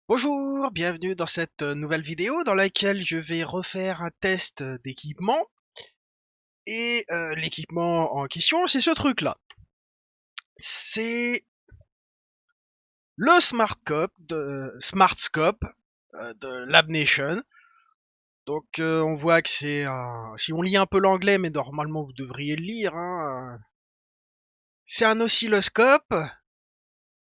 Bonjour, bienvenue dans cette nouvelle vidéo dans laquelle je vais refaire un test d'équipement. Et l'équipement en question, c'est ce truc-là. C'est le Smart Scope de LabNation. Donc on voit que c'est si on lit un peu l'anglais, mais normalement vous devriez le lire, hein, c'est un oscilloscope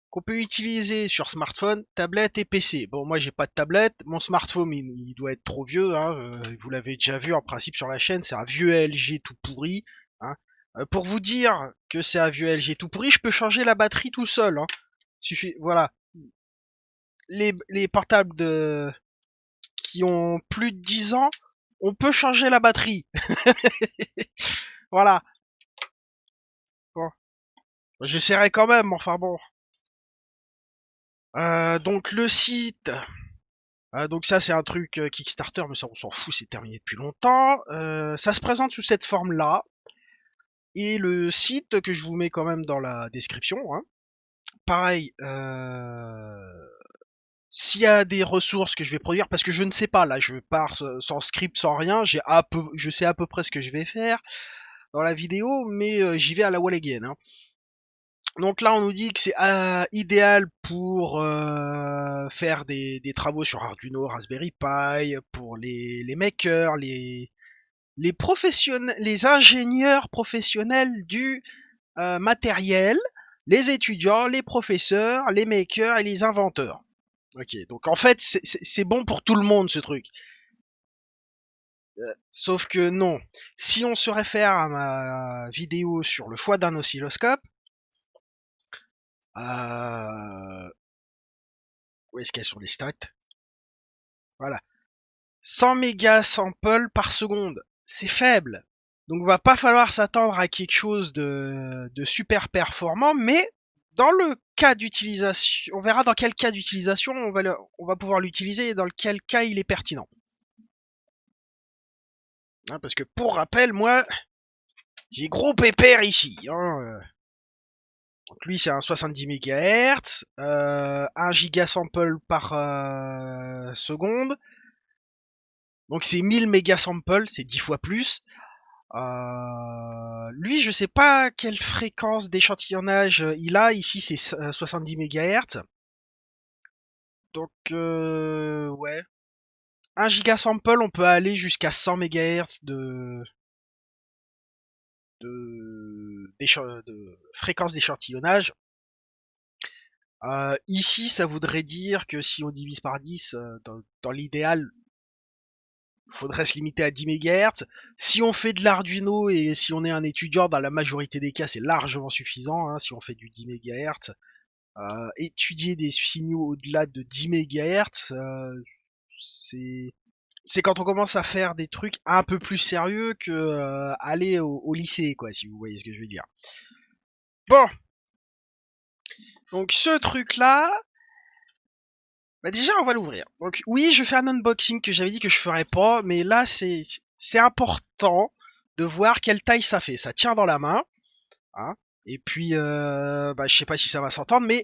qu'on peut utiliser sur smartphone, tablette et PC. Bon, moi j'ai pas de tablette, mon smartphone il doit être trop vieux, hein, vous l'avez déjà vu en principe sur la chaîne, c'est un vieux LG tout pourri. Hein. Pour vous dire que c'est un vieux LG tout pourri, je peux changer la batterie tout seul. Hein. Suffit, voilà. Les portables qui ont plus de 10 ans, on peut changer la batterie. Voilà. Bon. J'essaierai quand même, enfin bon. Donc le site, donc ça c'est un truc Kickstarter, mais ça on s'en fout, c'est terminé depuis longtemps. Ça se présente sous cette forme-là. Et le site que je vous mets quand même dans la description. Hein. Pareil, s'il y a des ressources que je vais produire, parce que je ne sais pas, là je pars sans script, sans rien, je sais à peu près ce que je vais faire dans la vidéo, mais j'y vais à la wall again. Hein. Donc là, on nous dit que c'est idéal pour faire des travaux sur Arduino, Raspberry Pi, pour les makers, les professionnels, les ingénieurs professionnels du matériel, les étudiants, les professeurs, les makers et les inventeurs. Ok, donc en fait, c'est bon pour tout le monde ce truc. Sauf que non. Si on se réfère à ma vidéo sur le choix d'un oscilloscope, euh, où est-ce qu'elles sont les stats? Voilà. 100 mégasamples par seconde. C'est faible. Donc va pas falloir s'attendre à quelque chose de super performant, mais dans le cas d'utilisation, on verra dans quel cas d'utilisation on va pouvoir l'utiliser et dans quel cas il est pertinent. Hein, parce que pour rappel, moi, j'ai gros pépère ici. Hein. Donc lui, c'est un 70 MHz, 1 gigasample par seconde. Donc c'est 1000 mégasamples, c'est 10 fois plus. Lui, je sais pas quelle fréquence d'échantillonnage il a. Ici, c'est 70 MHz. Donc, ouais. 1 gigasample, on peut aller jusqu'à 100 MHz de fréquence d'échantillonnage. Ici, ça voudrait dire que si on divise par 10, dans l'idéal, faudrait se limiter à 10 MHz. Si on fait de l'Arduino et si on est un étudiant, dans la majorité des cas, c'est largement suffisant. Hein, si on fait du 10 MHz, étudier des signaux au-delà de 10 MHz, c'est c'est quand on commence à faire des trucs un peu plus sérieux que aller au lycée, quoi, si vous voyez ce que je veux dire. Bon, donc ce truc-là, bah déjà on va l'ouvrir. Donc oui, je fais un unboxing que j'avais dit que je ferais pas, mais là c'est important de voir quelle taille ça fait. Ça tient dans la main, hein. Et puis, bah, je sais pas si ça va s'entendre, mais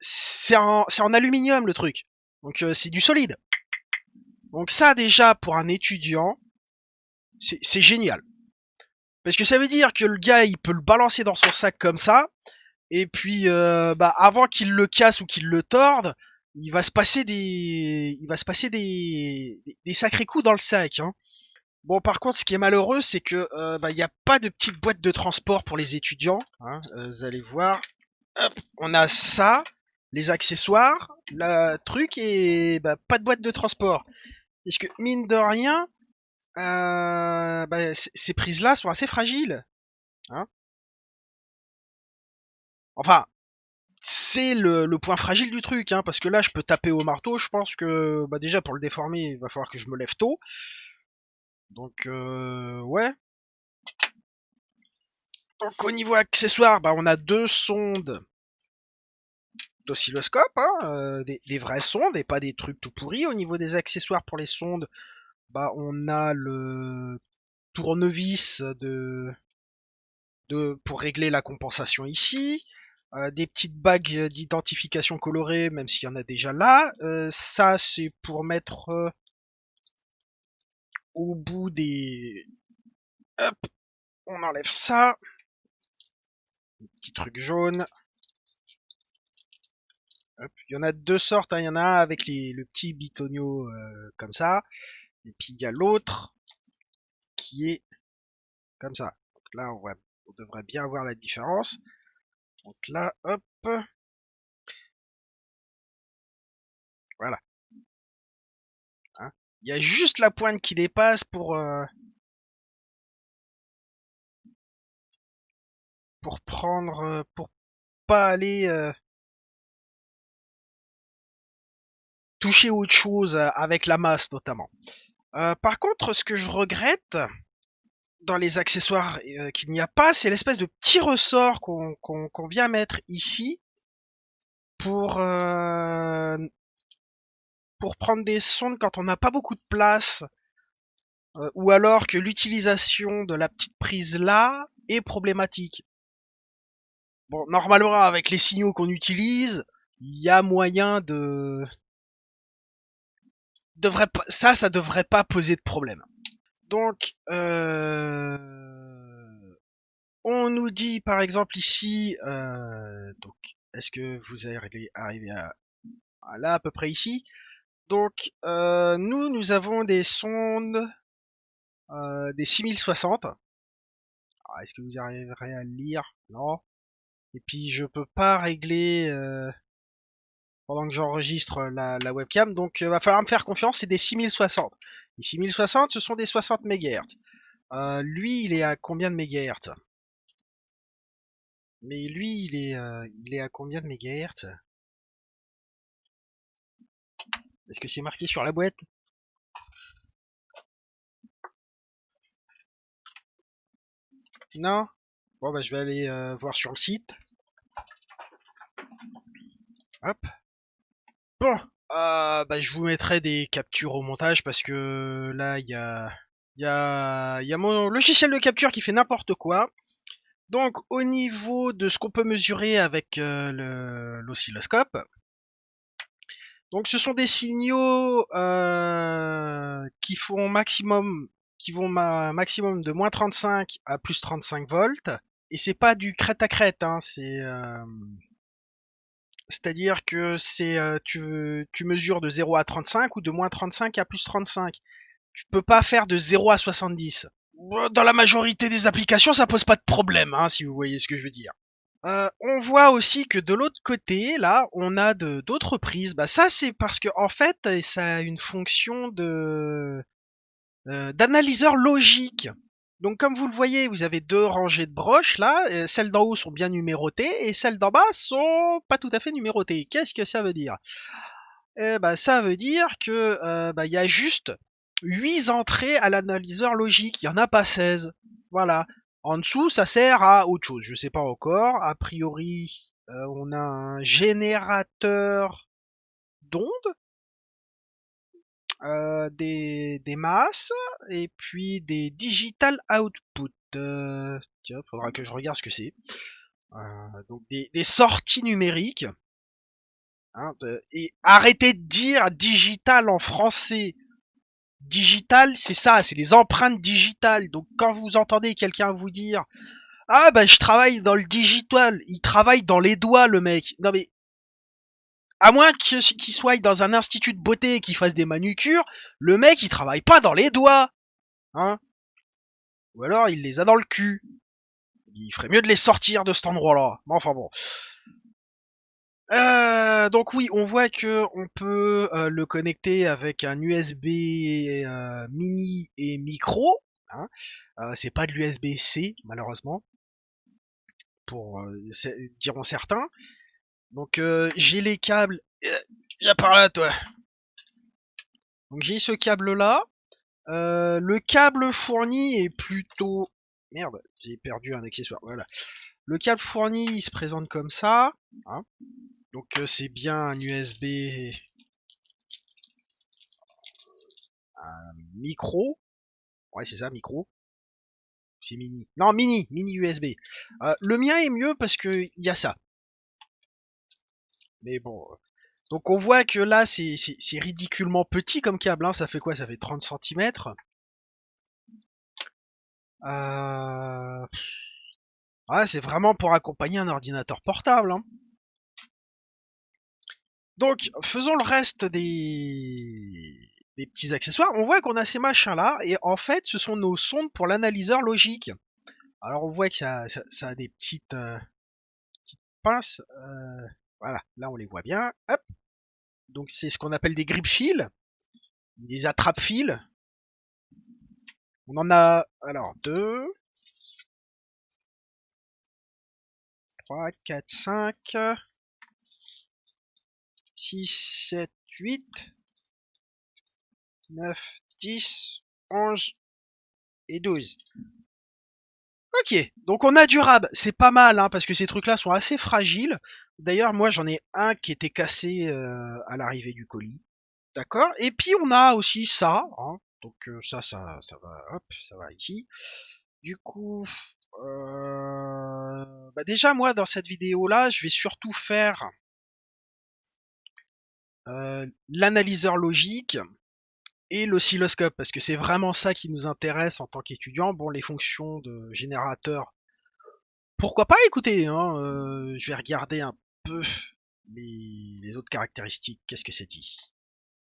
c'est en aluminium le truc. Donc c'est du solide. Donc ça déjà pour un étudiant, c'est génial. Parce que ça veut dire que le gars il peut le balancer dans son sac comme ça, et puis bah, avant qu'il le casse ou qu'il le torde, il va se passer des sacrés coups dans le sac. Hein. Bon par contre ce qui est malheureux c'est que bah, il n'y a pas de petite boîte de transport pour les étudiants. Hein. Vous allez voir, hop, on a ça, les accessoires, le truc et bah, pas de boîte de transport. Parce que mine de rien, bah, ces prises-là sont assez fragiles. Hein. Enfin, c'est le point fragile du truc, hein, parce que là, je peux taper au marteau. Je pense que bah, déjà pour le déformer, il va falloir que je me lève tôt. Donc, ouais. Donc au niveau accessoires, bah, on a deux sondes d'oscilloscope, hein, des vraies sondes et pas des trucs tout pourris. Au niveau des accessoires pour les sondes, bah, on a le tournevis pour régler la compensation ici. des petites bagues d'identification colorées, même s'il y en a déjà là. Ça, c'est pour mettre au bout des... Hop, on enlève ça. Petit truc jaune. Hop. Il y en a de deux sortes, hein. Il y en a un avec le petit bitonio comme ça. Et puis il y a l'autre qui est comme ça. Donc là, on devrait bien voir la différence. Donc là, hop, voilà. Hein. Il y a juste la pointe qui dépasse pour prendre, pour pas aller toucher autre chose avec la masse notamment. Par contre, ce que je regrette dans les accessoires qu'il n'y a pas, c'est l'espèce de petit ressort qu'on vient mettre ici pour prendre des sondes quand on n'a pas beaucoup de place, ou alors que l'utilisation de la petite prise là est problématique. Bon, normalement, avec les signaux qu'on utilise, il y a moyen ça devrait pas poser de problème. Donc, on nous dit par exemple ici, donc, est-ce que vous allez arriver à là à peu près ici? Donc, nous avons des sondes, des 6060. Alors, est-ce que vous arriverez à le lire? Non. Et puis, je peux pas régler pendant que j'enregistre la webcam, donc va falloir me faire confiance, c'est des 6060. Les 6060, ce sont des 60 MHz. Lui, il est à combien de mégahertz? Mais lui, il est à combien de mégahertz? Est-ce que c'est marqué sur la boîte? Non? Bon, bah, je vais aller voir sur le site. Hop. Bon. Bah, je vous mettrai des captures au montage parce que là, il y a mon logiciel de capture qui fait n'importe quoi. Donc, au niveau de ce qu'on peut mesurer avec l'oscilloscope, donc ce sont des signaux qui vont maximum de moins 35 à plus 35 volts. Et c'est pas du crête à crête, hein, c'est-à-dire que tu mesures de 0 à 35 ou de moins 35 à plus 35. Tu peux pas faire de 0 à 70. Dans la majorité des applications, ça pose pas de problème, hein, si vous voyez ce que je veux dire. On voit aussi que de l'autre côté, là, on a d'autres prises. Bah ça, c'est parce que en fait, ça a une fonction d'analyseur logique. Donc comme vous le voyez, vous avez deux rangées de broches là. Celles d'en haut sont bien numérotées et celles d'en bas sont pas tout à fait numérotées. Qu'est-ce que ça veut dire? Bah ça veut dire que bah, il y a juste 8 entrées à l'analyseur logique. Il y en a pas 16. Voilà. En dessous, ça sert à autre chose. Je sais pas encore. A priori, on a un générateur d'ondes, des masses et puis des digital output. Tiens, faudra que je regarde ce que c'est. Donc des sorties numériques. Hein, et arrêtez de dire digital en français. Digital, c'est ça, c'est les empreintes digitales. Donc quand vous entendez quelqu'un vous dire ah bah je travaille dans le digital, il travaille dans les doigts le mec. Non mais à moins qu'il soit dans un institut de beauté et qu'il fasse des manucures, le mec il travaille pas dans les doigts, hein. Ou alors il les a dans le cul. Il ferait mieux de les sortir de cet endroit-là. Mais enfin bon. Donc oui, on voit que on peut le connecter avec un USB mini et micro. Hein. C'est pas de l'USB-C malheureusement, pour diront certains. Donc j'ai les câbles. Viens par là, toi. Donc j'ai ce câble-là. Le câble fourni est plutôt... Merde, j'ai perdu un accessoire. Voilà. Le câble fourni, il se présente comme ça. Hein. Donc c'est bien un USB un micro. Ouais, c'est ça, micro. C'est mini. Non, mini USB. Le mien est mieux parce que il y a ça. Mais bon. Donc on voit que là, c'est ridiculement petit comme câble. Hein. Ça fait quoi? Ça fait 30 centimètres. Euh... Ouais, c'est vraiment pour accompagner un ordinateur portable. Hein. Donc, faisons le reste des petits accessoires. On voit qu'on a ces machins-là, et en fait, ce sont nos sondes pour l'analyseur logique. Alors, on voit que ça a des petites pinces. Voilà, là, on les voit bien. Hop. Donc, c'est ce qu'on appelle des grip-fils, des attrape-fils. On en a, alors, 2, 3, 4, 5, 6, 7, 8, 9, 10, 11 et 12. Ok, donc on a du rab, c'est pas mal, hein, parce que ces trucs-là sont assez fragiles. D'ailleurs, moi j'en ai un qui était cassé à l'arrivée du colis. D'accord. Et puis on a aussi ça, hein. Donc ça va, hop, ça va ici. Du coup, déjà moi dans cette vidéo-là, je vais surtout faire l'analyseur logique et l'oscilloscope, parce que c'est vraiment ça qui nous intéresse en tant qu'étudiant. Bon, les fonctions de générateur, pourquoi pas, écoutez, hein, je vais regarder un peu les autres caractéristiques. Qu'est-ce que c'est dit?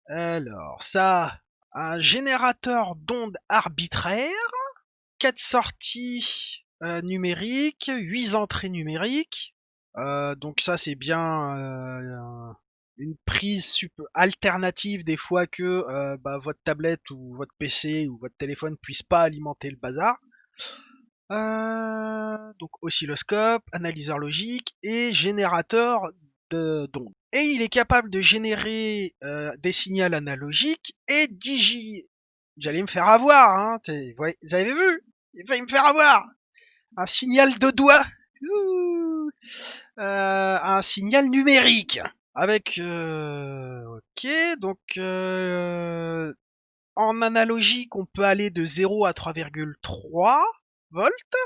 Alors, ça, un générateur d'ondes arbitraires, 4 sorties numériques, 8 entrées numériques. Donc ça, c'est bien une prise alternative des fois que votre tablette ou votre PC ou votre téléphone puisse pas alimenter le bazar. Donc oscilloscope, analyseur logique et générateur d'ondes. Et il est capable de générer des signaux analogiques et J'allais me faire avoir, hein. Vous avez vu? Il va me faire avoir. Un signal de doigt. Un signal numérique. Avec ok, donc en analogique, on peut aller de 0 à 3,3 volts.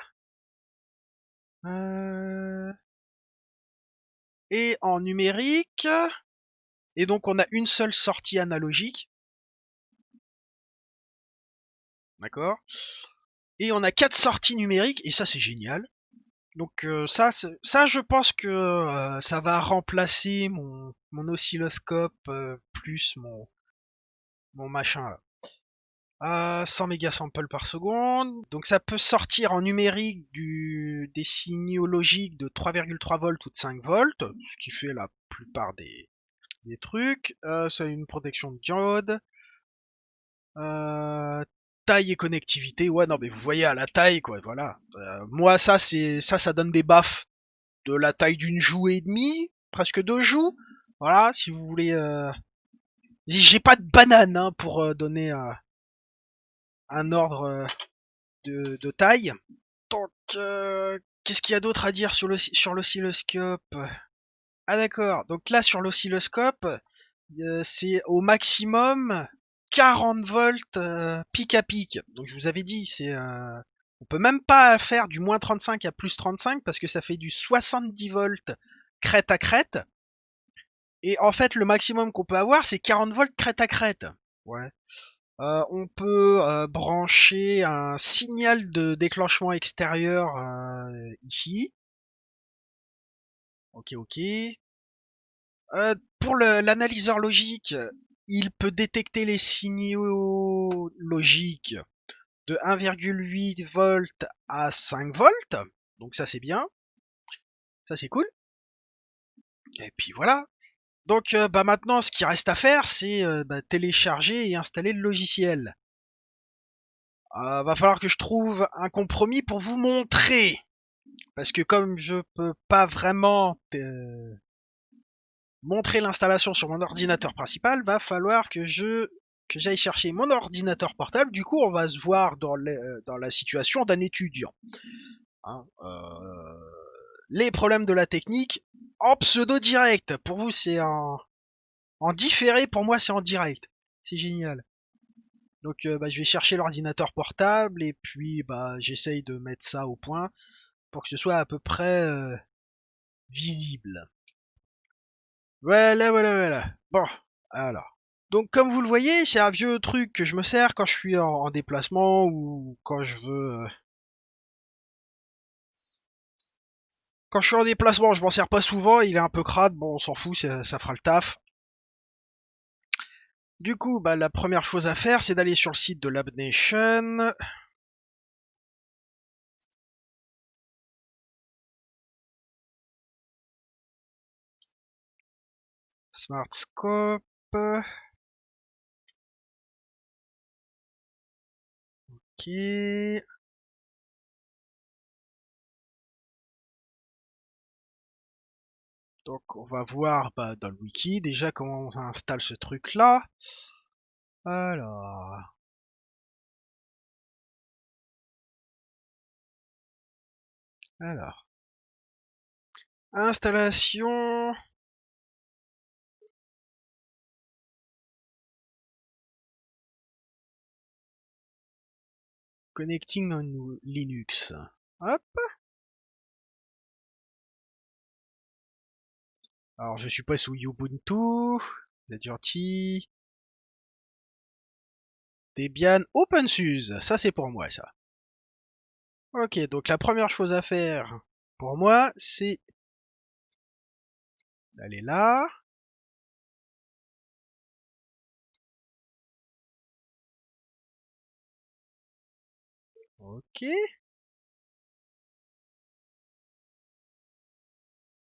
Et en numérique, et donc on a une seule sortie analogique. D'accord. Et on a 4 sorties numériques, et ça c'est génial. Donc ça je pense que ça va remplacer mon oscilloscope plus mon machin là. 100 mégasamples par seconde. Donc ça peut sortir en numérique des signaux logiques de 3,3 volts ou de 5 volts, ce qui fait la plupart des trucs. Ça a une protection de diode. Euh, taille et connectivité. Ouais, non, mais vous voyez à la taille, quoi. Voilà. Moi, ça donne des baffes de la taille d'une joue et demie, presque 2 joues. Voilà, si vous voulez. J'ai pas de banane hein, pour donner un ordre de taille. Donc, qu'est-ce qu'il y a d'autre à dire sur l'oscilloscope? Ah d'accord. Donc là, sur l'oscilloscope, c'est au maximum 40 volts pic à pic. Donc je vous avais dit, on peut même pas faire du moins 35 à plus 35 parce que ça fait du 70 volts crête à crête. Et en fait, le maximum qu'on peut avoir, c'est 40 volts crête à crête. Ouais. On peut brancher un signal de déclenchement extérieur ici. Ok, ok. Pour l'analyseur logique, il peut détecter les signaux logiques de 1,8 volts à 5 volts. Donc ça c'est bien. Ça c'est cool. Et puis voilà. Donc maintenant ce qui reste à faire c'est télécharger et installer le logiciel. Va falloir que je trouve un compromis pour vous montrer. Parce que comme je peux pas vraiment montrer l'installation sur mon ordinateur principal, va falloir que j'aille chercher mon ordinateur portable. Du coup, on va se voir dans la situation d'un étudiant. Hein, les problèmes de la technique en pseudo direct. Pour vous, c'est en différé. Pour moi, c'est en direct. C'est génial. Donc, je vais chercher l'ordinateur portable et puis j'essaye de mettre ça au point pour que ce soit à peu près visible. Voilà, voilà, voilà. Bon, alors. Donc comme vous le voyez, c'est un vieux truc que je me sers quand je suis en déplacement ou quand je veux... Quand je suis en déplacement, je m'en sers pas souvent, il est un peu crade, bon on s'en fout, ça fera le taf. Du coup, bah, la première chose à faire, c'est d'aller sur le site de LabNation. Smart Scope. Ok. Donc on va voir bah, dans le wiki déjà comment on installe ce truc là. Alors, alors, installation, connecting on Linux. Hop. Alors je suis pas sous Ubuntu, vous êtes gentil. Debian OpenSUSE, ça c'est pour moi ça. Ok, donc la première chose à faire pour moi, c'est d'aller là. Ok.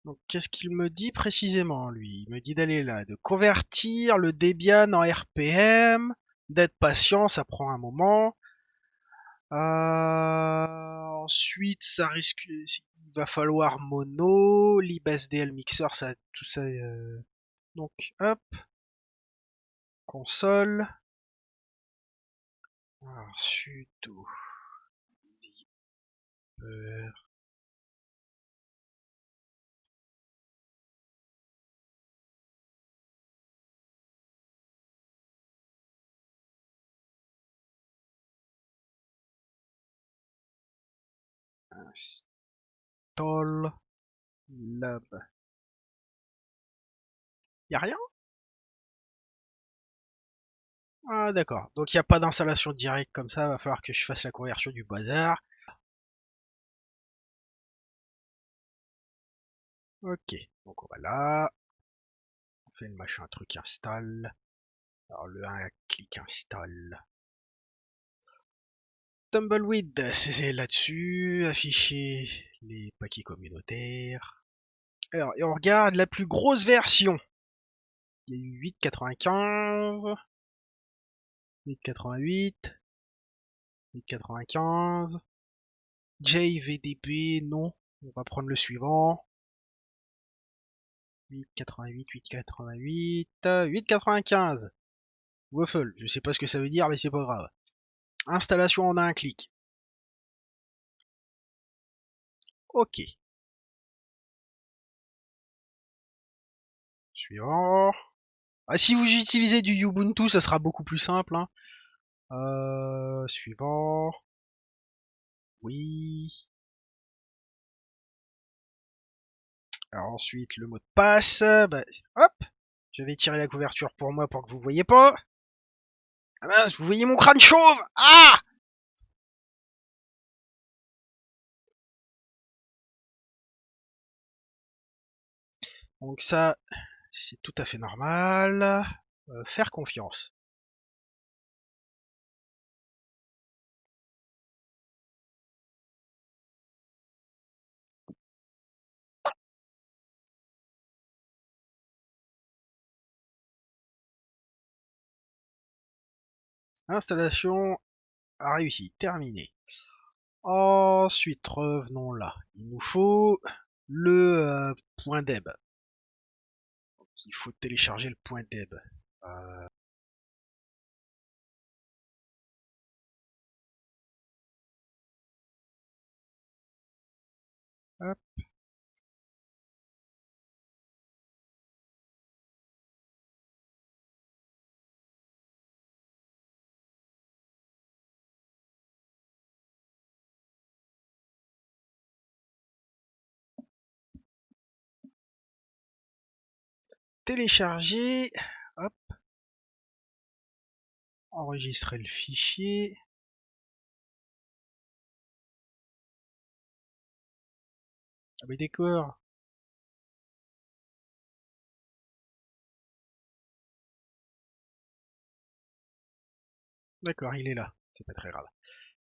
Donc qu'est-ce qu'il me dit précisément lui? Il me dit d'aller là, de convertir le Debian en RPM, d'être patient, ça prend un moment. Ensuite, ça risque, il va falloir mono, libsdl mixer, ça, tout ça. Donc, hop, console. Alors, sudo zipper install lab. Y a rien? Ah, d'accord. Donc, il n'y a pas d'installation directe comme ça. Va falloir que je fasse la conversion du bazar. Ok. Donc, on va là. On fait le machin truc install. Alors, le 1 clic install. Tumbleweed, c'est là-dessus, afficher les paquets communautaires. Alors, et on regarde la plus grosse version. Il y a eu 8.95, 8.88, 8.95, JVDP, non. On va prendre le suivant. 8.88, 8.88, 8.95. Waffle, je sais pas ce que ça veut dire, mais c'est pas grave. Installation en un clic. Ok. Suivant. Ah, si vous utilisez du Ubuntu, ça sera beaucoup plus simple. Hein. Suivant. Oui. Alors ensuite, le mot de passe. Bah, hop. Je vais tirer la couverture pour moi pour que vous voyez pas. Ah mince, vous voyez mon crâne chauve. Ah. Donc ça, c'est tout à fait normal. Faire confiance. Installation a réussi. Terminé. Ensuite, revenons là. Il nous faut le point deb. Donc, il faut télécharger le point deb. Euh, hop. télécharger, hop, enregistrer le fichier. Ah mais d'accord. D'accord, il est là. C'est pas très grave.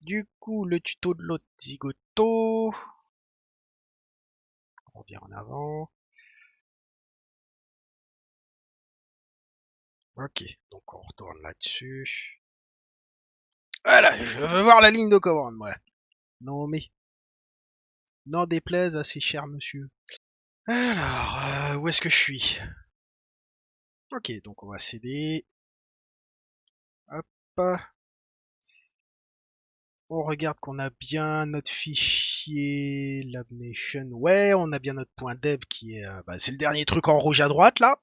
Du coup, le tuto de l'autre zigoto. On revient en avant. Ok, donc on retourne là-dessus. Voilà, je veux voir la ligne de commande, moi. Non mais, n'en déplaise à ces chers monsieur. Alors, où est-ce que je suis? Ok, donc on va céder. Hop. On regarde qu'on a bien notre fichier LabNation. Ouais, on a bien notre point .deb qui est... c'est le dernier truc en rouge à droite, là.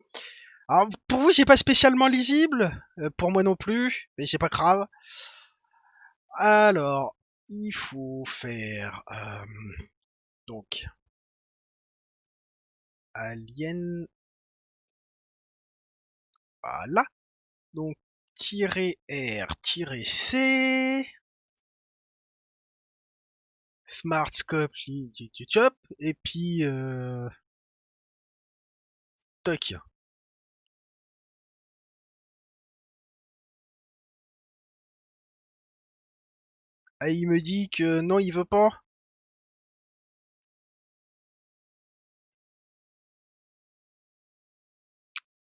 Alors, pour vous, c'est pas spécialement lisible. Pour moi non plus, mais c'est pas grave. Alors, il faut faire... donc, alien... Voilà. Donc, -R, -C... Smart Scope, et puis... Toc. Ah, il me dit que non, il veut pas.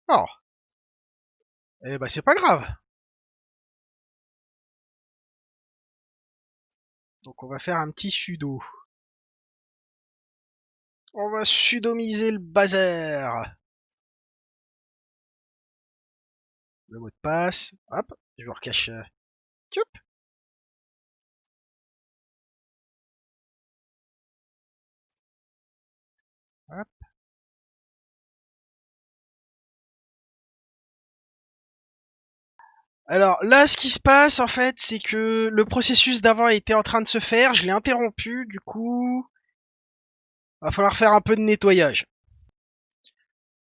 Oh, eh ben c'est pas grave. Donc on va faire un petit sudo. On va sudomiser le bazar. Le mot de passe. Hop, je me recache. Tchoup. Hop. Alors là, ce qui se passe en fait, c'est que le processus d'avant était en train de se faire. Je l'ai interrompu. Du coup, va falloir faire un peu de nettoyage.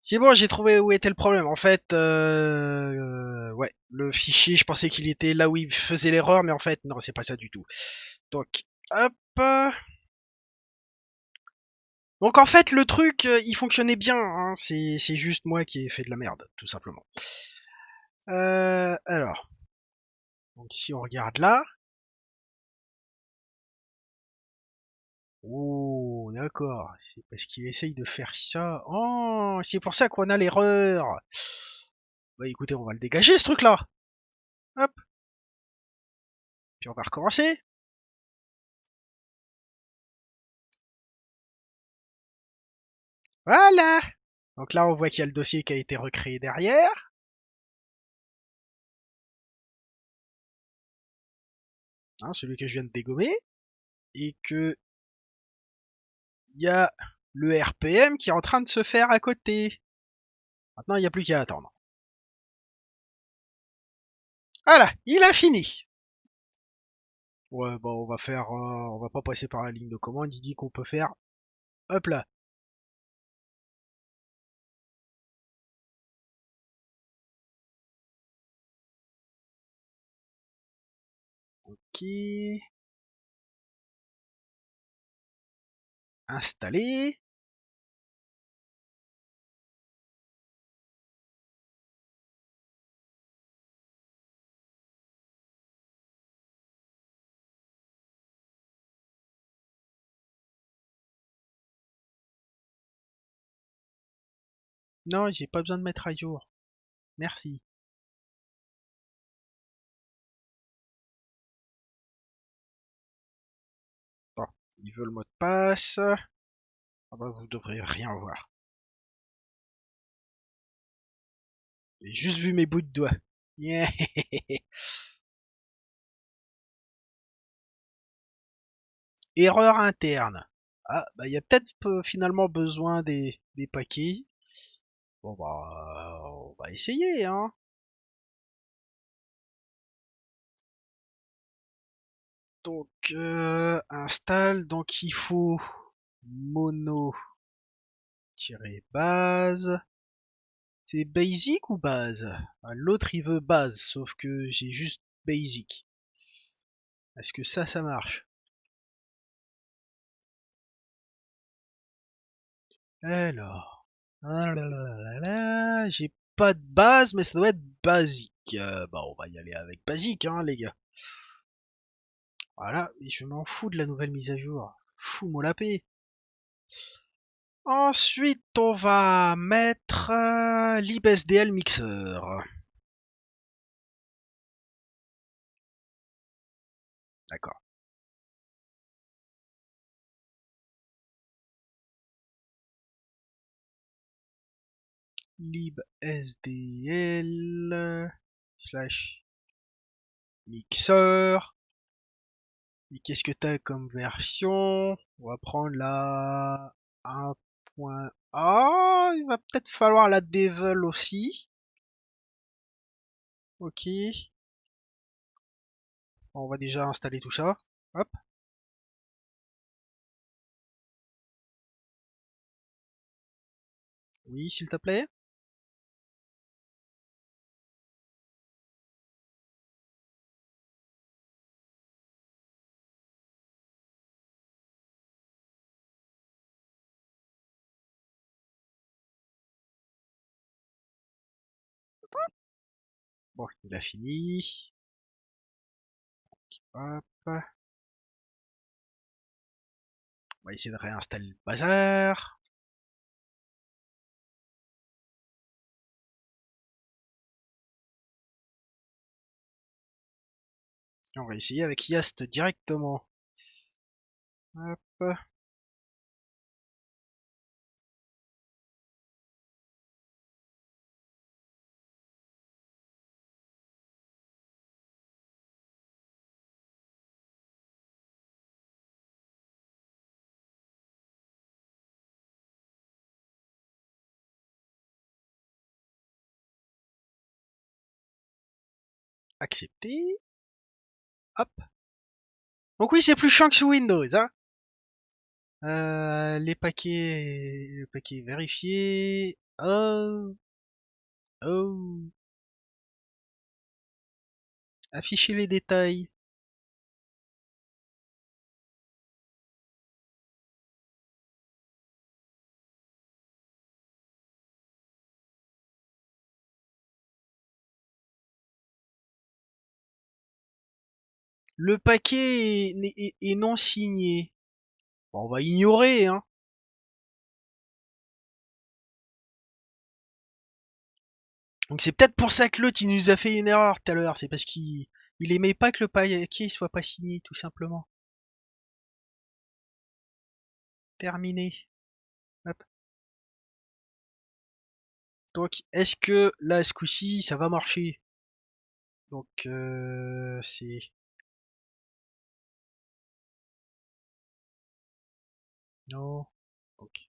C'est bon, j'ai trouvé où était le problème. En fait, ouais, le fichier, je pensais qu'il était là où il faisait l'erreur, mais en fait, non, c'est pas ça du tout. Donc, hop. Donc en fait, le truc, il fonctionnait bien. Hein. C'est juste moi qui ai fait de la merde, tout simplement. Alors, donc si on regarde là. Oh, d'accord. C'est parce qu'il essaye de faire ça. Oh, c'est pour ça qu'on a l'erreur. Bah écoutez, on va le dégager ce truc-là. Hop. Puis on va recommencer. Voilà. Donc là, on voit qu'il y a le dossier qui a été recréé derrière. Hein, celui que je viens de dégommer. Et que il y a le RPM qui est en train de se faire à côté. Maintenant, il n'y a plus qu'à attendre. Voilà, il a fini. Ouais, bah on va faire, on va pas passer par la ligne de commande. Il dit qu'on peut faire, hop là. Ok, installer. Non, j'ai pas besoin de mettre à jour. Merci. Bon, il veut le mot de passe. Ah bah vous devrez rien voir. J'ai juste vu mes bouts de doigts. Yeah. Erreur interne. Ah, bah il y a peut-être finalement besoin des paquets. Bon bah, on va essayer, hein. Donc, installe, donc il faut mono-base. C'est basic ou base? Ah, l'autre il veut base, sauf que j'ai juste basic. Est-ce que ça marche? Alors. Ah là là là là, j'ai pas de base, mais ça doit être basique. Bah on va y aller avec basique, hein, les gars. Voilà, et je m'en fous de la nouvelle mise à jour. Fous-moi la paix. Ensuite, on va mettre libSDL Mixer. D'accord. libSDL slash Mixer. Et qu'est-ce que t'as comme version? On va prendre la 1.A. Il va peut-être falloir la Devil aussi. Ok. On va déjà installer tout ça. Hop. Oui, s'il te plaît. Bon, il a fini. Hop. On va essayer de réinstaller le bazar. On va essayer avec Yast directement. Hop. Accepter. Hop. Donc oui, c'est plus chiant que sous Windows, hein. Les paquets vérifiés. Oh, oh. Afficher les détails. Le paquet est non signé. Bon, on va ignorer, hein. Donc c'est peut-être pour ça que l'autre il nous a fait une erreur tout à l'heure. C'est parce qu'il aimait pas que le paquet soit pas signé, tout simplement. Terminé. Hop. Donc est-ce que là ce coup-ci ça va marcher? Donc c'est non. Ok.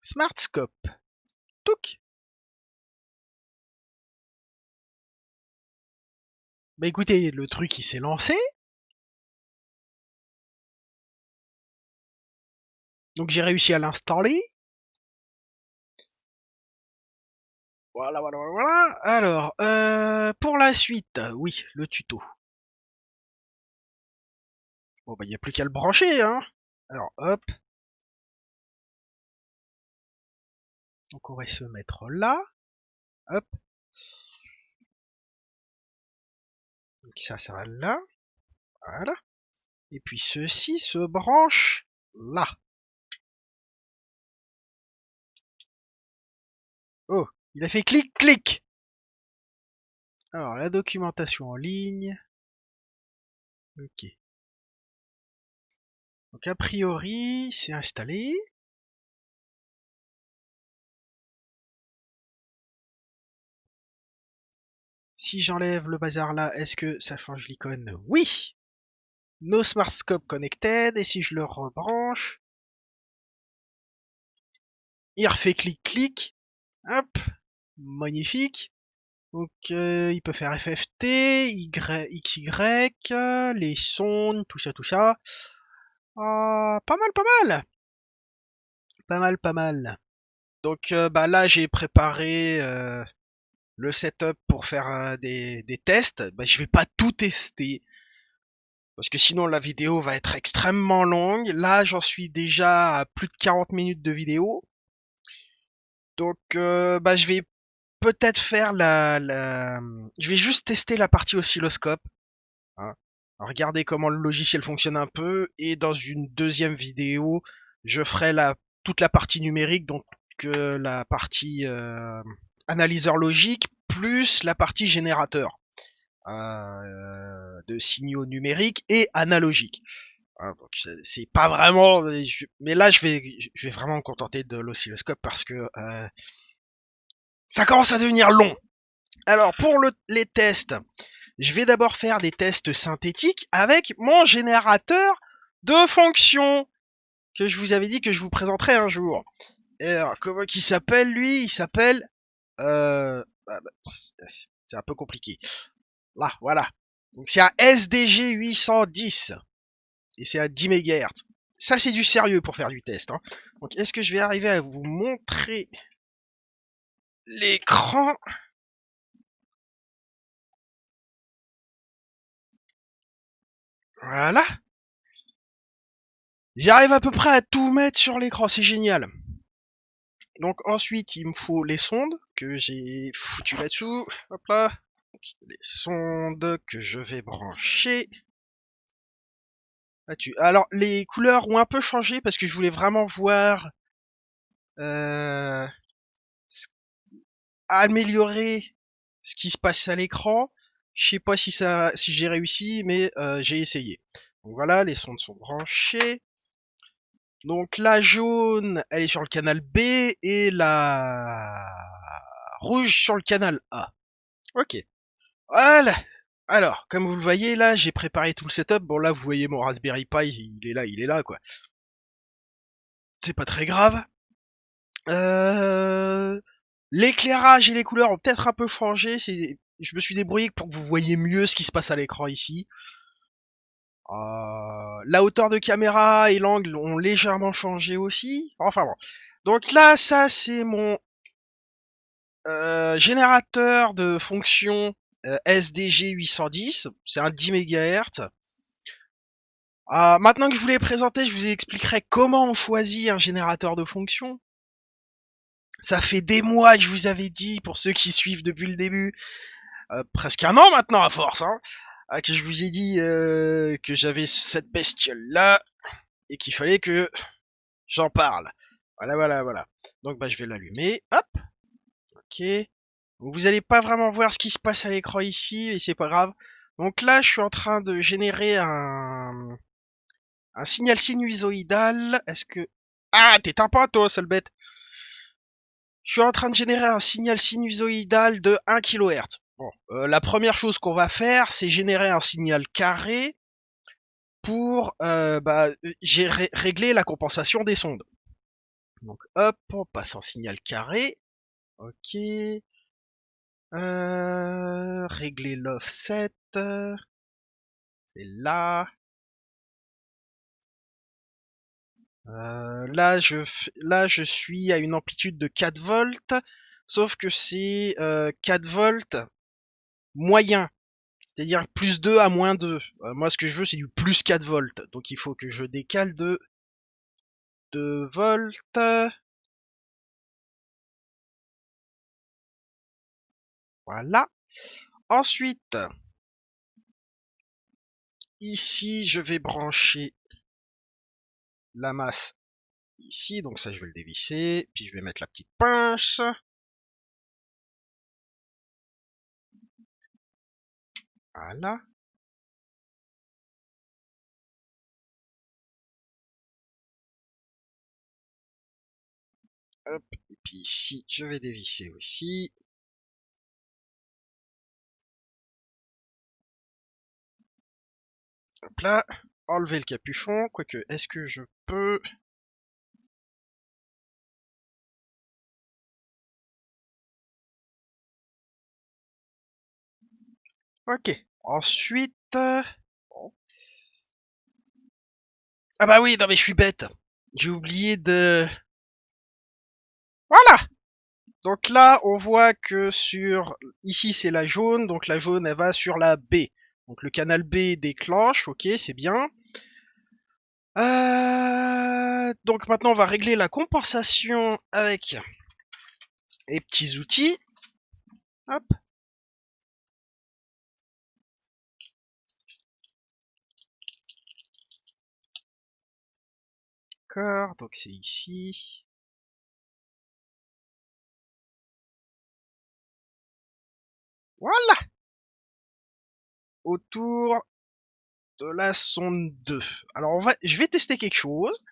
Smart Scope. Touc. Bah écoutez, le truc il s'est lancé. Donc j'ai réussi à l'installer. Voilà, voilà, voilà, voilà. Alors, pour la suite, oui, le tuto. Bon bah il n'y a plus qu'à le brancher, hein. Alors hop. Donc on va se mettre là. Hop. Donc ça va là. Voilà. Et puis ceci se branche là. Oh, il a fait clic, clic. Alors la documentation en ligne. Ok. Donc a priori, c'est installé. Si j'enlève le bazar là, est-ce que ça change l'icône? Oui. No Smart Scope Connected. Et si je le rebranche, il refait clic-clic. Hop. Magnifique. Donc il peut faire FFT, XY, les sondes, tout ça, tout ça. Pas mal, pas mal. Pas mal, pas mal. Donc bah là j'ai préparé le setup pour faire des tests. Bah, je vais pas tout tester parce que sinon la vidéo va être extrêmement longue. Là j'en suis déjà à plus de 40 minutes de vidéo. Donc bah je vais peut-être faire je vais juste tester la partie oscilloscope, hein. Regarder comment le logiciel fonctionne un peu et dans une deuxième vidéo, je ferai toute la partie numérique, donc la partie analyseur logique plus la partie générateur de signaux numériques et analogiques. Hein, donc c'est pas vraiment, mais là je vais vraiment me contenter de l'oscilloscope parce que ça commence à devenir long. Alors pour les tests, je vais d'abord faire des tests synthétiques avec mon générateur de fonctions que je vous avais dit que je vous présenterai un jour. Et alors, comment il s'appelle lui? Il s'appelle c'est un peu compliqué. Là, voilà. Donc c'est un SDG 810 et c'est à 10 MHz. Ça c'est du sérieux pour faire du test, hein. Donc est-ce que je vais arriver à vous montrer l'écran? Voilà. J'arrive à peu près à tout mettre sur l'écran, c'est génial. Donc ensuite, il me faut les sondes que j'ai foutues là-dessous. Hop là. Donc, les sondes que je vais brancher là-dessus. Alors, les couleurs ont un peu changé parce que je voulais vraiment voir euh, améliorer ce qui se passe à l'écran. Je sais pas si j'ai réussi, mais j'ai essayé. Donc voilà, les sondes sont branchées. Donc la jaune, elle est sur le canal B et la rouge sur le canal A. Ok. Voilà. Alors, comme vous le voyez, là, j'ai préparé tout le setup. Bon, là, vous voyez mon Raspberry Pi, il est là, quoi. C'est pas très grave. L'éclairage et les couleurs ont peut-être un peu changé. Je me suis débrouillé pour que vous voyez mieux ce qui se passe à l'écran ici. La hauteur de caméra et l'angle ont légèrement changé aussi. Enfin bon. Donc là, ça, c'est mon générateur de fonction SDG 810. C'est un 10 MHz. Maintenant que je vous l'ai présenté, je vous expliquerai comment on choisit un générateur de fonctions. Ça fait des mois que je vous avais dit, pour ceux qui suivent depuis le début, presque un an maintenant à force, hein, que je vous ai dit que j'avais cette bestiole-là et qu'il fallait que j'en parle. Voilà, voilà, voilà. Donc bah je vais l'allumer. Hop. Ok. Donc, vous allez pas vraiment voir ce qui se passe à l'écran ici, et c'est pas grave. Donc là, je suis en train de générer un signal sinusoïdal. Est-ce que... Ah, t'éteins pas toi, seule bête. Je suis en train de générer un signal sinusoïdal de 1 kHz. Bon, la première chose qu'on va faire, c'est générer un signal carré pour régler la compensation des sondes. Donc hop, on passe en signal carré. Ok. Régler l'offset. C'est là. Là, je suis à une amplitude de 4 volts, sauf que c'est 4 volts moyen, c'est-à-dire plus 2 à moins 2. Moi, ce que je veux, c'est du plus 4 volts, donc il faut que je décale de 2 volts. Voilà. Ensuite, ici, je vais brancher la masse ici, donc ça, je vais le dévisser, puis je vais mettre la petite pince. Voilà. Hop. Et puis ici, je vais dévisser aussi. Hop là. Enlever le capuchon. Quoique, est-ce que je peux... Ok. Ensuite... Bon. Ah bah oui, non mais je suis bête. J'ai oublié Voilà. Donc là, on voit que sur ici c'est la jaune, donc la jaune elle va sur la B. Donc le canal B déclenche, ok, c'est bien. Donc maintenant on va régler la compensation avec les petits outils. Hop. D'accord, donc c'est ici. Voilà. Autour de la sonde 2. Alors je vais tester quelque chose.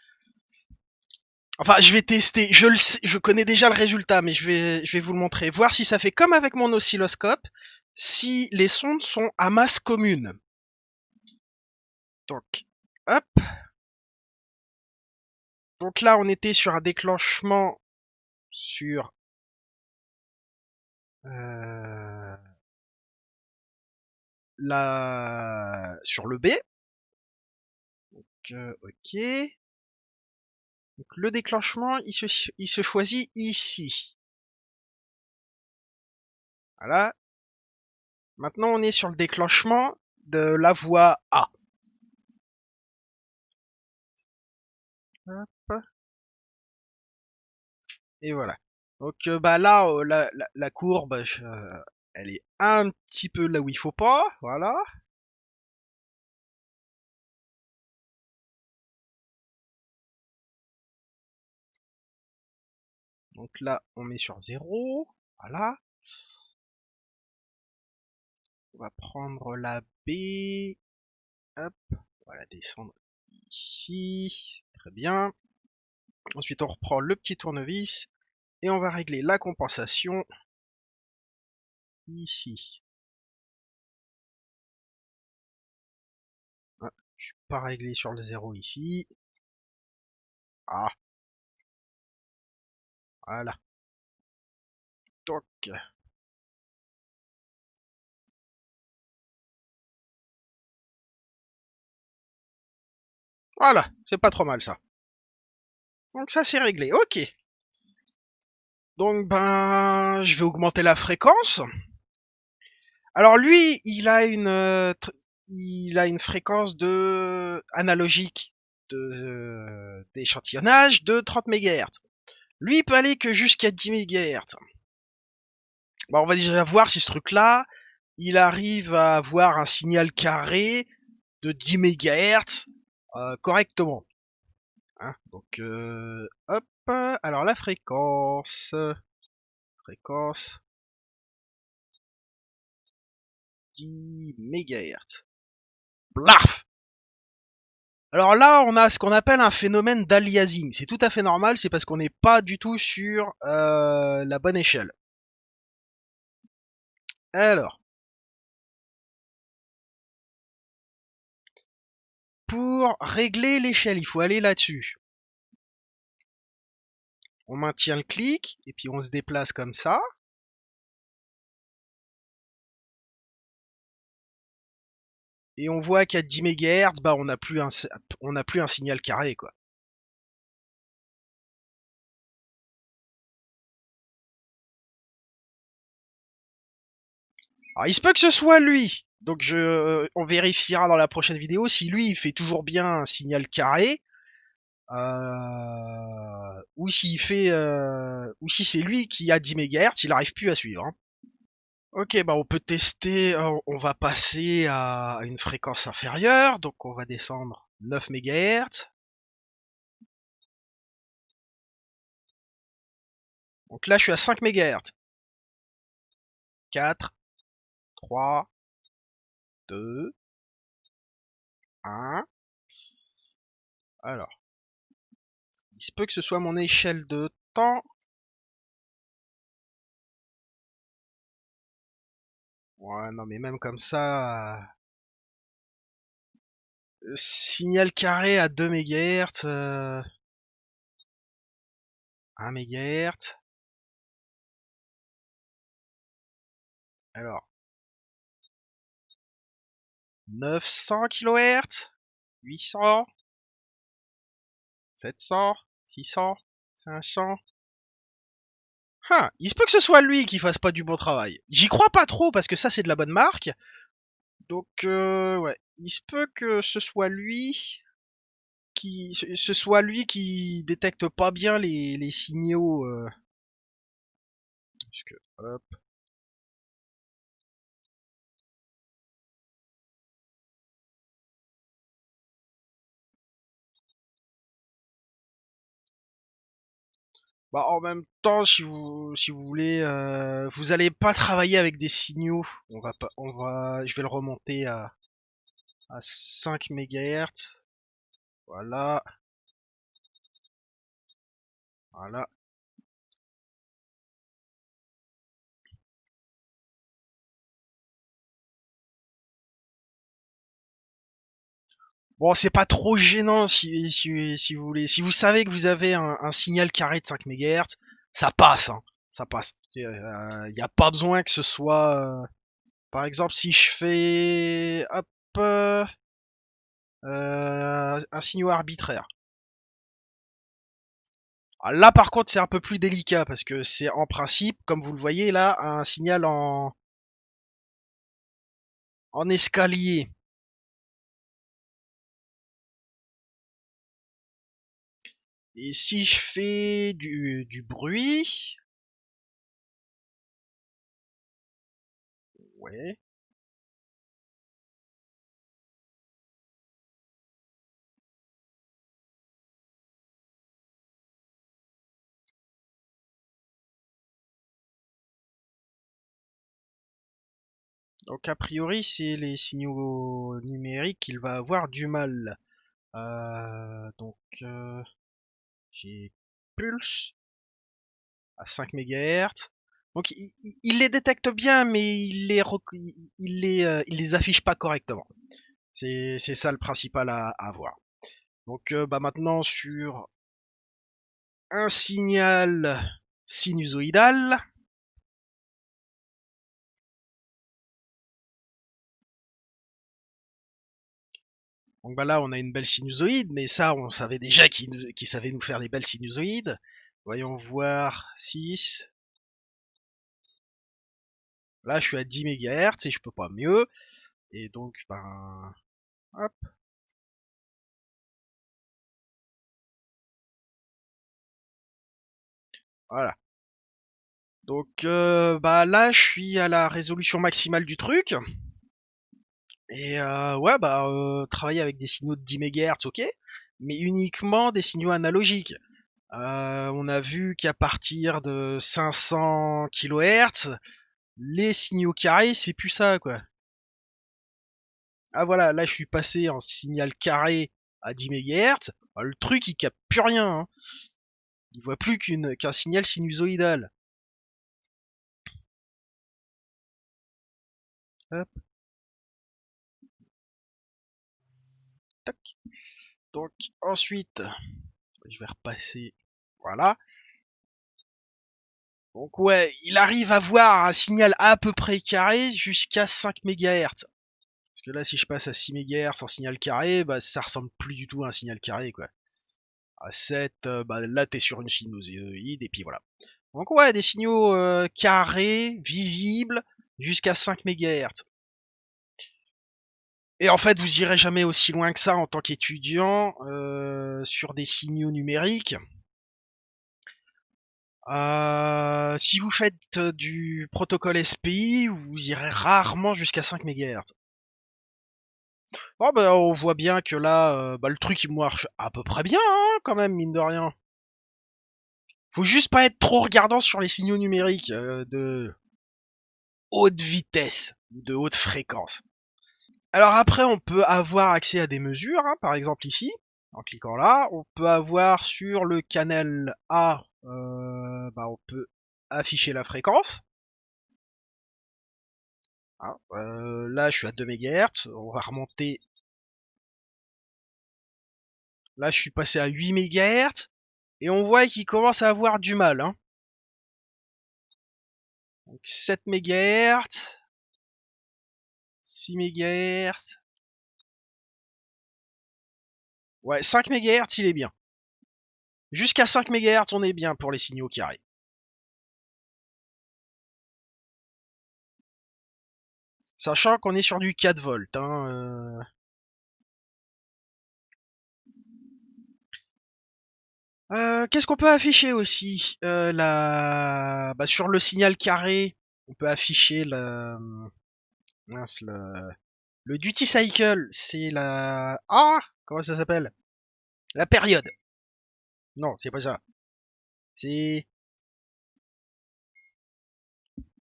Enfin, je vais tester. Je le sais, je connais déjà le résultat, mais je vais vous le montrer. Voir si ça fait comme avec mon oscilloscope, si les sondes sont à masse commune. Donc, hop. Donc là, on était sur un déclenchement sur euh, sur le B. Donc, ok. Donc, le déclenchement, il se choisit ici. Voilà. Maintenant, on est sur le déclenchement de la voie A. Hop. Et voilà. Donc bah là, la courbe, elle est un petit peu là où il faut pas. Voilà. Donc là, on met sur 0. Voilà. On va prendre la B. Hop. On va la descendre ici. Très bien. Ensuite, on reprend le petit tournevis et on va régler la compensation ici. Ah, je suis pas réglé sur le 0 ici. Ah, voilà. Donc, voilà, c'est pas trop mal ça. Donc ça c'est réglé. Ok. Donc ben, je vais augmenter la fréquence. Alors lui, il a une fréquence de analogique d'échantillonnage de 30 MHz. Lui, il peut aller que jusqu'à 10 MHz. Bon, on va déjà voir si ce truc-là, il arrive à avoir un signal carré de 10 MHz correctement. Hein, donc, hop. Alors la fréquence 10 MHz. Blaf. Alors là, on a ce qu'on appelle un phénomène d'aliasing. C'est tout à fait normal, c'est parce qu'on n'est pas du tout sur la bonne échelle. Alors, pour régler l'échelle, il faut aller là-dessus. On maintient le clic, et puis on se déplace comme ça. Et on voit qu'à 10 MHz, bah, on n'a plus un signal carré, quoi. Alors, il se peut que ce soit lui. Donc, on vérifiera dans la prochaine vidéo si lui, il fait toujours bien un signal carré. Ou ou si c'est lui qui a 10 MHz, il arrive plus à suivre. Hein. Ok, bah on peut tester, on va passer à une fréquence inférieure, donc on va descendre 9 MHz. Donc là je suis à 5 MHz. 4, 3, 2, 1. Alors, il se peut que ce soit mon échelle de temps. Ouais, non mais même comme ça, signal carré à 2 MHz, 1 MHz. Alors, 900 kHz, 800, 700, 600, 500. Ah, il se peut que ce soit lui qui fasse pas du bon travail. J'y crois pas trop parce que ça c'est de la bonne marque. Donc ouais, il se peut que ce soit lui qui détecte pas bien les signaux. Hop. Bah, en même temps, si vous voulez, vous allez pas travailler avec des signaux. Je vais le remonter à 5 MHz. Voilà, voilà. Bon, c'est pas trop gênant si vous voulez. Si vous savez que vous avez un signal carré de 5 MHz, ça passe, hein. Ça passe. Il n'y a pas besoin que ce soit. Par exemple, si je fais hop, un signal arbitraire. Ah, là, par contre, c'est un peu plus délicat parce que c'est en principe, comme vous le voyez là, un signal en escalier. Et si je fais du bruit, ouais. Donc a priori, c'est les signaux numériques qu'il va avoir du mal. Donc j'ai pulse à 5 MHz. Donc il les détecte bien, mais il les affiche pas correctement. C'est ça le principal à voir. Donc bah maintenant sur un signal sinusoïdal. Donc bah là on a une belle sinusoïde, mais ça on savait déjà qu'il savait nous faire des belles sinusoïdes. Voyons voir 6. Là je suis à 10 MHz et je peux pas mieux. Et donc ben hop, voilà. Donc bah là je suis à la résolution maximale du truc. Et ouais bah travailler avec des signaux de 10 MHz, ok, mais uniquement des signaux analogiques. On a vu qu'à partir de 500 kHz, les signaux carrés, c'est plus ça, quoi. Ah voilà, là je suis passé en signal carré à 10 MHz. Le truc, il capte plus rien, hein. Il voit plus qu'un signal sinusoïdal. Hop, tac. Donc ensuite, je vais repasser. Voilà. Donc ouais, il arrive à voir un signal à peu près carré jusqu'à 5 MHz. Parce que là, si je passe à 6 MHz en signal carré, bah ça ressemble plus du tout à un signal carré, quoi. À 7, bah là t'es sur une sinusoïde et puis voilà. Donc ouais, des signaux carrés, visibles, jusqu'à 5 MHz. Et en fait, vous irez jamais aussi loin que ça en tant qu'étudiant sur des signaux numériques. Si vous faites du protocole SPI, vous irez rarement jusqu'à 5 MHz. Oh bah on voit bien que là, bah, le truc il marche à peu près bien, hein, quand même, mine de rien. Faut juste pas être trop regardant sur les signaux numériques de haute vitesse ou de haute fréquence. Alors après, on peut avoir accès à des mesures, hein, par exemple ici, en cliquant là, on peut avoir sur le canal A, bah, on peut afficher la fréquence. Hein. Là, je suis à 2 MHz, on va remonter. Là, je suis passé à 8 MHz, et on voit qu'il commence à avoir du mal. Hein. Donc 7 MHz, 6 MHz. Ouais, 5 MHz, il est bien. Jusqu'à 5 MHz, on est bien pour les signaux carrés. Sachant qu'on est sur du 4 volts. Qu'est-ce qu'on peut afficher aussi sur le signal carré, on peut afficher mince, le duty cycle, c'est comment ça s'appelle? La période. Non, c'est pas ça. C'est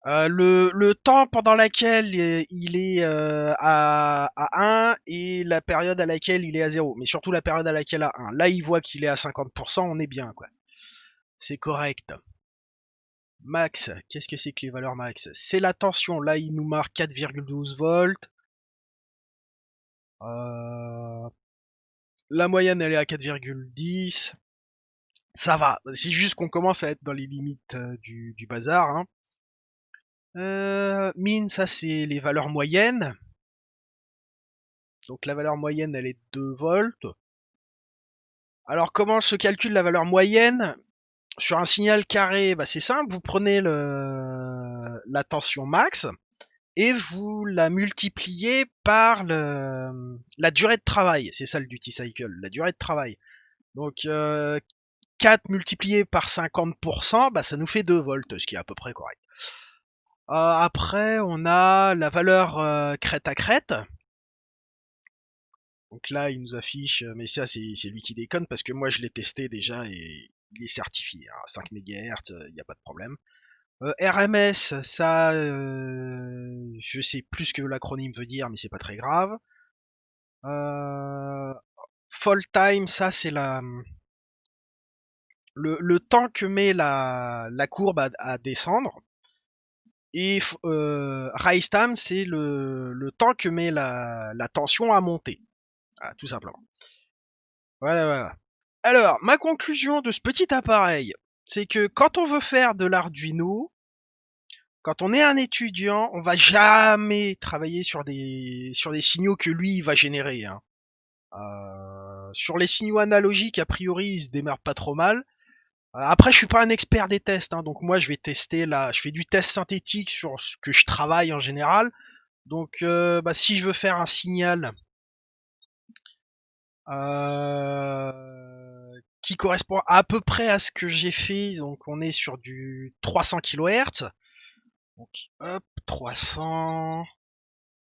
le temps pendant lequel il est à 1 et la période à laquelle il est à 0. Mais surtout la période à laquelle à 1. Là, il voit qu'il est à 50%, on est bien, quoi. C'est correct. Max, qu'est-ce que c'est que les valeurs max? C'est la tension. Là, il nous marque 4,12 volts. La moyenne, elle est à 4,10. Ça va. C'est juste qu'on commence à être dans les limites du bazar. Hein. Min, ça c'est les valeurs moyennes. Donc la valeur moyenne, elle est 2 volts. Alors comment se calcule la valeur moyenne? Sur un signal carré, c'est simple, vous prenez la tension max et vous la multipliez par la durée de travail. C'est ça le duty cycle, la durée de travail. Donc 4 multiplié par 50%, ça nous fait 2 volts, ce qui est à peu près correct. Après, on a la valeur crête à crête. Donc là, il nous affiche, mais ça, c'est lui qui déconne parce que moi, je l'ai testé déjà et il est certifié. Hein, 5 MHz, il n'y a pas de problème. RMS, ça, je sais plus ce que l'acronyme veut dire, mais c'est pas très grave. Fall time, ça, c'est le temps que met la courbe à descendre. Et rise time, c'est le temps que met la tension à monter. Ah, tout simplement. Voilà. Alors, ma conclusion de ce petit appareil, c'est que quand on veut faire de l'Arduino, quand on est un étudiant, on va jamais travailler sur des signaux que lui il va générer. Hein. Sur les signaux analogiques, a priori, ils se démerdent pas trop mal. Après, je suis pas un expert des tests, hein, donc moi je vais tester je fais du test synthétique sur ce que je travaille en général. Donc, si je veux faire un signal qui correspond à peu près à ce que j'ai fait, donc on est sur du 300 kHz. Donc, hop, 300,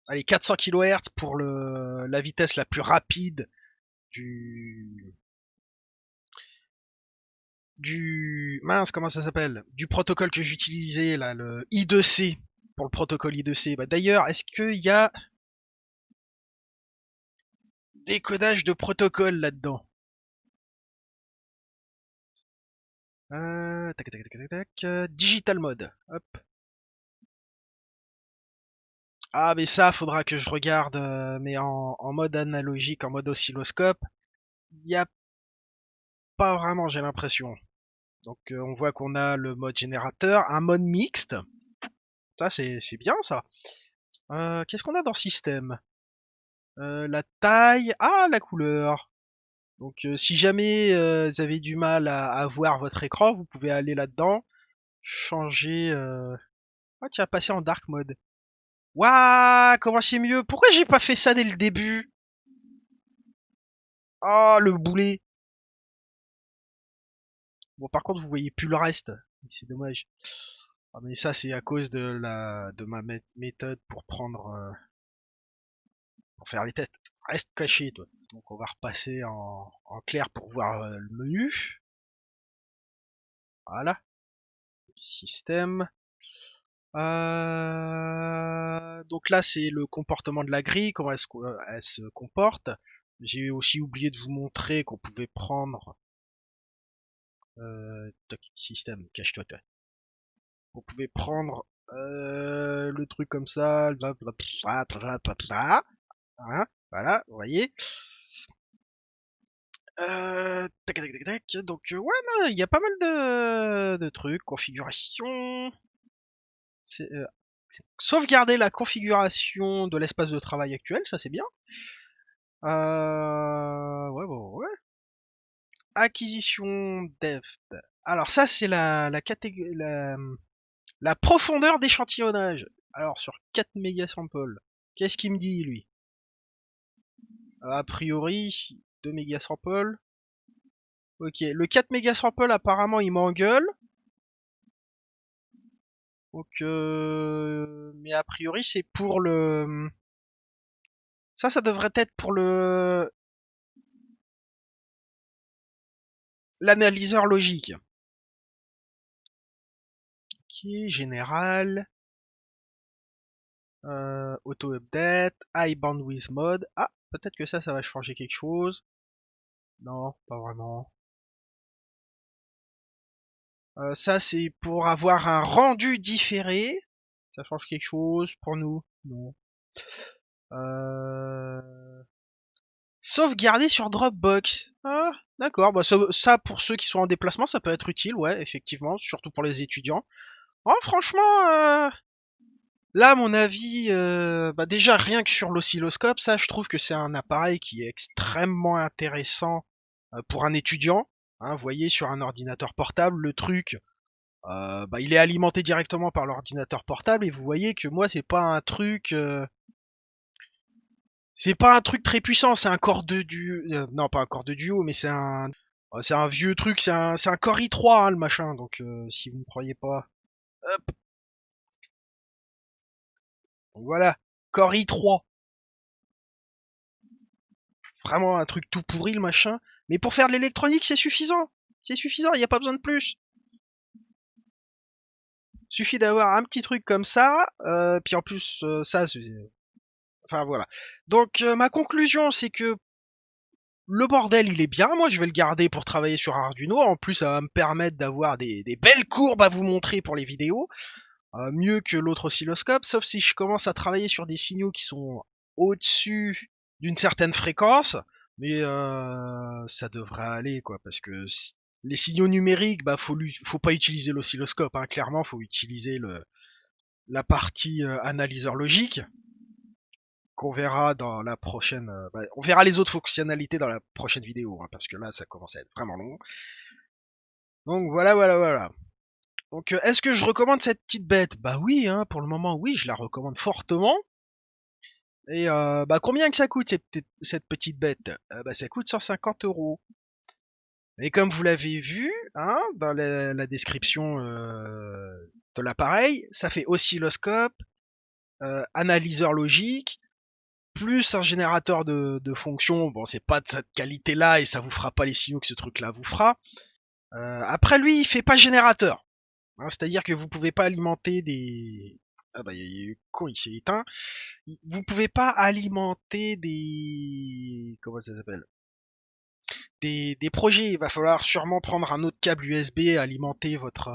allez, 400 kHz pour la vitesse la plus rapide du mince, comment ça s'appelle? Du protocole que j'utilisais là, le I2C, pour le protocole I2C. D'ailleurs, est-ce qu'il y a des codages de protocole là-dedans? Digital mode. Hop. Ah, mais ça, faudra que je regarde, mais en mode analogique, en mode oscilloscope, il y a pas vraiment, j'ai l'impression. Donc, on voit qu'on a le mode générateur, un mode mixte. Ça, c'est bien, ça. Qu'est-ce qu'on a dans système? La taille, la couleur. Donc, si jamais vous avez du mal à voir votre écran, vous pouvez aller là-dedans, changer. Tiens, passer en dark mode. Waouh, comment c'est mieux? Pourquoi j'ai pas fait ça dès le début? Oh, le boulet. Bon, par contre, vous voyez plus le reste. C'est dommage. Ah, mais ça, c'est à cause de ma méthode pour pour faire les tests. Reste caché, toi. Donc, on va repasser en clair pour voir le menu. Voilà. Système. Donc là, c'est le comportement de la grille, comment elle se comporte. J'ai aussi oublié de vous montrer qu'on pouvait prendre système, cache-toi, toi. On pouvait prendre le truc comme ça, hein, voilà, vous voyez. Donc ouais, non, il y a pas mal de trucs, configuration. Sauvegarder la configuration de l'espace de travail actuel, ça c'est bien. Ouais. Acquisition dev. Alors ça c'est la profondeur d'échantillonnage. Alors, sur 4 mégasamples, qu'est-ce qu'il me dit, lui? A priori, 2 mégasamples. Ok, le 4 mégasamples, apparemment, il m'engueule. Donc, mais a priori, c'est pour le... Ça devrait être pour le... l'analyseur logique. Ok, général. Auto-update. High bandwidth mode. Ah, peut-être que ça va changer quelque chose. Non, pas vraiment. Ça, c'est pour avoir un rendu différé. Ça change quelque chose pour nous? Non. Euh... Sauvegarder sur Dropbox. Ah, d'accord. Bah, ça, pour ceux qui sont en déplacement, ça peut être utile, ouais, effectivement, surtout pour les étudiants. Oh, franchement, là, à mon avis, bah déjà rien que sur l'oscilloscope, ça, je trouve que c'est un appareil qui est extrêmement intéressant pour un étudiant. Hein, vous voyez, sur un ordinateur portable, le truc, bah, il est alimenté directement par l'ordinateur portable et vous voyez que moi, c'est pas un truc très puissant. C'est un Core 2 duo, non pas un Core 2 duo, mais c'est un vieux truc. C'est un Core i3 hein, le machin. Donc, si vous ne croyez pas, hop, donc voilà, Core i3. Vraiment un truc tout pourri le machin. Mais pour faire de l'électronique, c'est suffisant. C'est suffisant, il n'y a pas besoin de plus. Suffit d'avoir un petit truc comme ça, puis en plus ça, enfin voilà. Donc ma conclusion, c'est que le bordel, il est bien. Moi, je vais le garder pour travailler sur Arduino. En plus, ça va me permettre d'avoir des belles courbes à vous montrer pour les vidéos, mieux que l'autre oscilloscope. Sauf si je commence à travailler sur des signaux qui sont au-dessus d'une certaine fréquence, mais ça devrait aller quoi, parce que les signaux numériques, bah faut pas utiliser l'oscilloscope, hein, clairement, faut utiliser la partie analyseur logique qu'on verra dans la prochaine. Bah, on verra les autres fonctionnalités dans la prochaine vidéo, hein, parce que là, ça commence à être vraiment long. Donc voilà. Donc, est-ce que je recommande cette petite bête? Bah oui, hein, pour le moment, oui, je la recommande fortement. Et bah combien que ça coûte cette petite bête? Bah ça coûte 150 €. Et comme vous l'avez vu, hein, dans la description de l'appareil, ça fait oscilloscope, analyseur logique, plus un générateur de fonctions. Bon, c'est pas de cette qualité-là et ça vous fera pas les signaux que ce truc-là vous fera. Après, lui, il fait pas générateur. Hein, c'est-à-dire que vous pouvez pas alimenter des... Ah bah, con, il s'est éteint. Vous pouvez pas alimenter des... Comment ça s'appelle? Des projets. Il va falloir sûrement prendre un autre câble USB, alimenter votre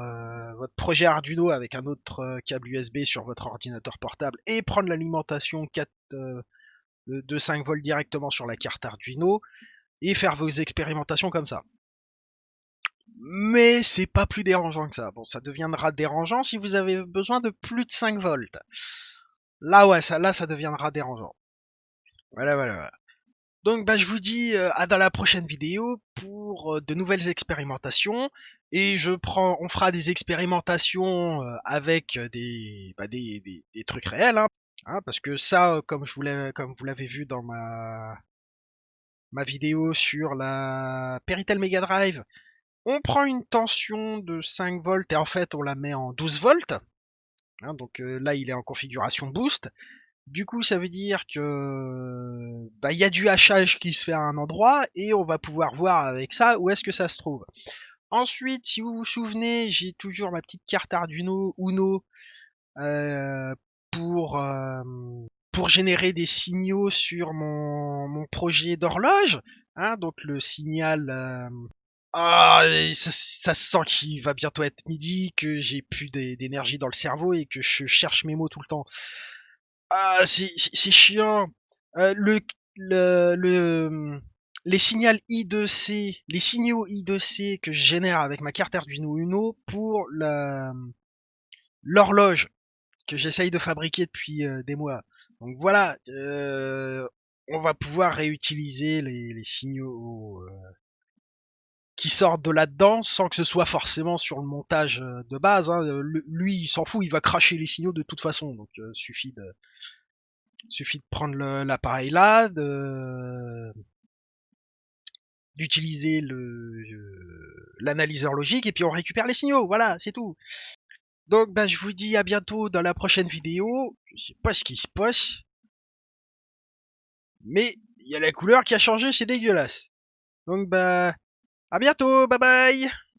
projet Arduino avec un autre câble USB sur votre ordinateur portable et prendre l'alimentation 4 de 5 volts directement sur la carte Arduino et faire vos expérimentations comme ça. Mais c'est pas plus dérangeant que ça. Bon, ça deviendra dérangeant si vous avez besoin de plus de 5 volts. Là, ouais, ça deviendra dérangeant. Voilà. Donc, bah, je vous dis à dans la prochaine vidéo pour de nouvelles expérimentations. Et on fera des expérimentations avec des trucs réels, hein, parce que ça, comme vous l'avez vu dans ma vidéo sur la Péritel Mega Drive, on prend une tension de 5 volts et en fait on la met en 12 volts. Hein, donc là il est en configuration boost. Du coup ça veut dire que bah, y a du hachage qui se fait à un endroit et on va pouvoir voir avec ça où est-ce que ça se trouve. Ensuite, si vous vous souvenez, j'ai toujours ma petite carte Arduino Uno euh, pour euh, pour générer des signaux sur mon projet d'horloge. Hein, donc le signal ah, ça se sent qu'il va bientôt être midi, que j'ai plus d'énergie dans le cerveau et que je cherche mes mots tout le temps. Ah, c'est chiant. Euh, le, les signaux I2C, les signaux I2C que je génère avec ma carte Arduino Uno pour l'horloge que j'essaye de fabriquer depuis des mois. Donc voilà, on va pouvoir réutiliser les signaux qui sortent de là-dedans sans que ce soit forcément sur le montage de base. Hein. Lui, il s'en fout, il va cracher les signaux de toute façon. Donc, suffit de prendre l'appareil là, d'utiliser l'analyseur logique et puis on récupère les signaux. Voilà, c'est tout. Donc, bah, je vous dis à bientôt dans la prochaine vidéo. Je sais pas ce qui se passe, mais il y a la couleur qui a changé, c'est dégueulasse. Donc, bah, à bientôt, bye bye.